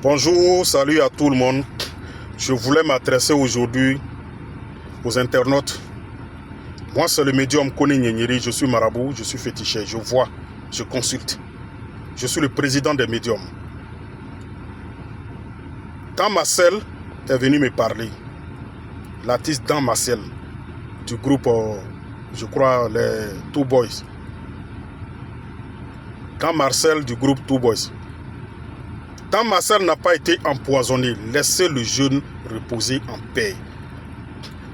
Bonjour, salut à tout le monde. Je voulais m'adresser aujourd'hui aux internautes. Moi, c'est le médium Kone Nyenyeri. Je suis marabout, je suis féticheur. Je vois, je consulte. Je suis le président des médiums. Dan Marcel est venu me parler. L'artiste Dan Marcel du groupe, je crois, les Two Boys. Dan Marcel du groupe Two Boys. Dan Marcel n'a pas été empoisonné. Laissez le jeune reposer en paix.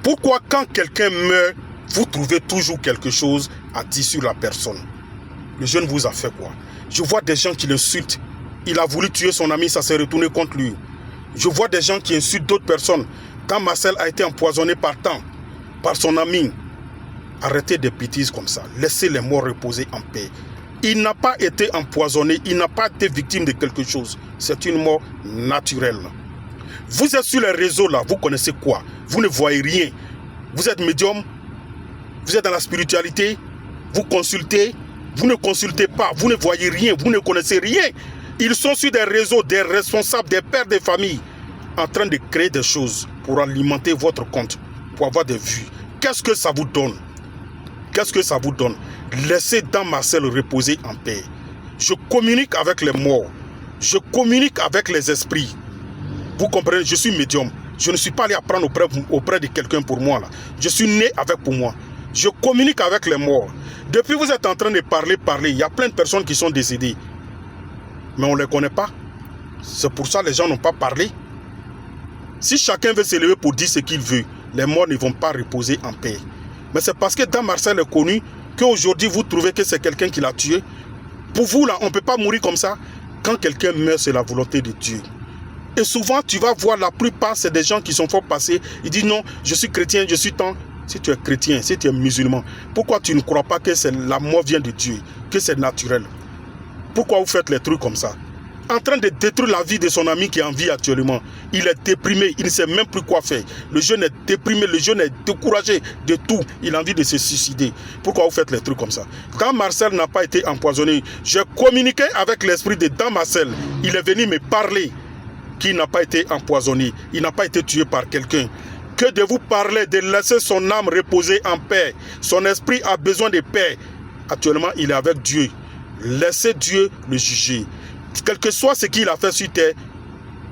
Pourquoi quand quelqu'un meurt, vous trouvez toujours quelque chose à dire sur la personne? Le jeune vous a fait quoi? Je vois des gens qui l'insultent. Il a voulu tuer son ami, ça s'est retourné contre lui. Je vois des gens qui insultent d'autres personnes. Dan Marcel a été empoisonné par son ami. Arrêtez des bêtises comme ça. Laissez les morts reposer en paix. Il n'a pas été empoisonné, il n'a pas été victime de quelque chose. C'est une mort naturelle. Vous êtes sur les réseaux là, vous connaissez quoi? Vous ne voyez rien. Vous êtes médium, vous êtes dans la spiritualité, vous consultez, vous ne consultez pas, vous ne voyez rien, vous ne connaissez rien. Ils sont sur des réseaux, des responsables, des pères de famille, en train de créer des choses pour alimenter votre compte, pour avoir des vues. Qu'est-ce que ça vous donne? Qu'est-ce que ça vous donne? Laissez Dan Marcel reposer en paix. Je communique avec les morts. Je communique avec les esprits. Vous comprenez? Je suis médium. Je ne suis pas allé apprendre auprès de quelqu'un pour moi. Là. Je suis né avec pour moi. Je communique avec les morts. Depuis vous êtes en train de parler. Il y a plein de personnes qui sont décédées. Mais on ne les connaît pas. C'est pour ça que les gens n'ont pas parlé. Si chacun veut s'élever pour dire ce qu'il veut, les morts ne vont pas reposer en paix. Mais c'est parce que Dan Marcel est connu qu'aujourd'hui vous trouvez que c'est quelqu'un qui l'a tué. Pour vous là, on ne peut pas mourir comme ça. Quand quelqu'un meurt, c'est la volonté de Dieu. Et souvent, tu vas voir, la plupart, c'est des gens qui sont fort passés. Ils disent non, je suis chrétien, je suis tant. Si tu es chrétien, si tu es musulman, pourquoi tu ne crois pas que la mort vient de Dieu, que c'est naturel? Pourquoi vous faites les trucs comme ça? En train de détruire la vie de son ami qui est en vie actuellement. Il est déprimé, il ne sait même plus quoi faire. Le jeune est déprimé, le jeune est découragé de tout. Il a envie de se suicider. Pourquoi vous faites les trucs comme ça? Dan Marcel n'a pas été empoisonné. J'ai communiqué avec l'esprit de Dan Marcel. Il est venu me parler qu'il n'a pas été empoisonné. Il n'a pas été tué par quelqu'un. Que de vous parler, de laisser son âme reposer en paix. Son esprit a besoin de paix. Actuellement, il est avec Dieu. Laissez Dieu le juger. Quel que soit ce qu'il a fait sur terre,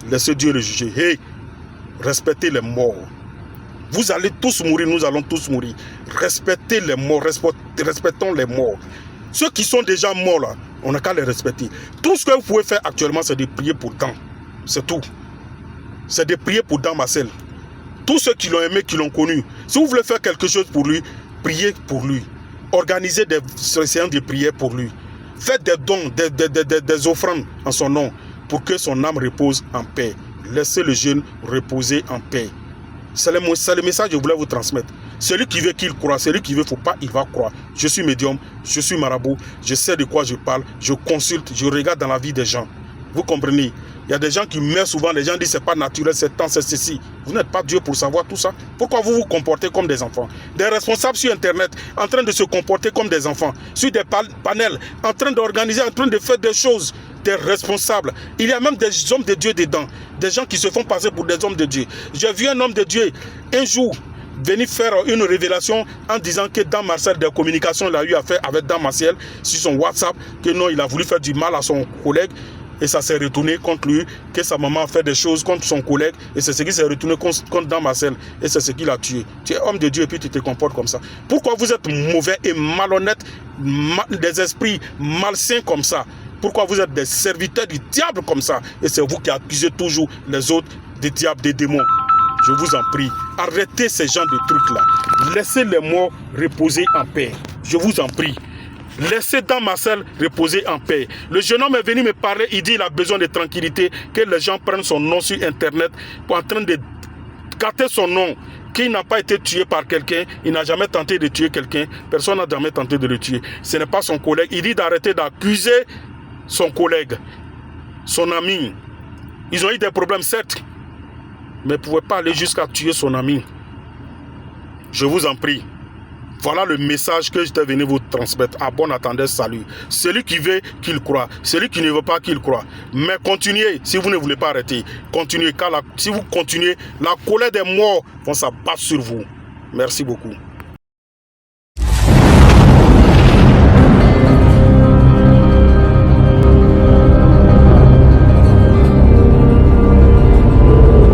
laissez Dieu le juger. Hey, respectez les morts. Vous allez tous mourir, nous allons tous mourir. Respectez les morts, respectons les morts. Ceux qui sont déjà morts là, on n'a qu'à les respecter. Tout ce que vous pouvez faire actuellement, c'est de prier pour Dan. C'est tout. C'est de prier pour Dan Marcel. Tous ceux qui l'ont aimé, qui l'ont connu. Si vous voulez faire quelque chose pour lui, priez pour lui. Organisez des séances de prière pour lui. Faites des dons, des offrandes en son nom pour que son âme repose en paix. Laissez le jeune reposer en paix. C'est le message que je voulais vous transmettre. Celui qui veut qu'il croit, celui qui veut faut pas, il va croire. Je suis médium, je suis marabout, je sais de quoi je parle, je consulte, je regarde dans la vie des gens. Vous comprenez? Il y a des gens qui meurent souvent, les gens disent c'est pas naturel, c'est tant, c'est ceci. Vous n'êtes pas Dieu pour savoir tout ça. Pourquoi vous vous comportez comme des enfants? Des responsables sur Internet en train de se comporter comme des enfants. Sur des panels, en train d'organiser, en train de faire des choses. Des responsables. Il y a même des hommes de Dieu dedans. Des gens qui se font passer pour des hommes de Dieu. J'ai vu un homme de Dieu un jour venir faire une révélation en disant que Dan Marcel, des communications, il a eu à faire avec Dan Marcel sur son WhatsApp, que non, il a voulu faire du mal à son collègue. Et ça s'est retourné contre lui, que sa maman a fait des choses contre son collègue. Et c'est ce qui s'est retourné contre Dan Marcel. Et c'est ce qui l'a tué. Tu es homme de Dieu et puis tu te comportes comme ça. Pourquoi vous êtes mauvais et malhonnête, des esprits malsains comme ça? Pourquoi vous êtes des serviteurs du diable comme ça? Et c'est vous qui accusez toujours les autres des diables, des démons. Je vous en prie, arrêtez ces genres de trucs-là. Laissez les morts reposer en paix. Je vous en prie. Laissez Dan Marcel reposer en paix. Le jeune homme est venu me parler, il dit qu'il a besoin de tranquillité, que les gens prennent son nom sur Internet pour en train de gâter son nom, qu'il n'a pas été tué par quelqu'un, il n'a jamais tenté de tuer quelqu'un, personne n'a jamais tenté de le tuer. Ce n'est pas son collègue. Il dit d'arrêter d'accuser son collègue, son ami. Ils ont eu des problèmes, certes, mais ils ne pouvaient pas aller jusqu'à tuer son ami. Je vous en prie. Voilà le message que j'étais venu vous transmettre. À bon entendeur, salut. Celui qui veut, qu'il croit. Celui qui ne veut pas, qu'il croit. Mais continuez, si vous ne voulez pas arrêter. Continuez, car si vous continuez, la colère des morts vont s'abattre sur vous. Merci beaucoup.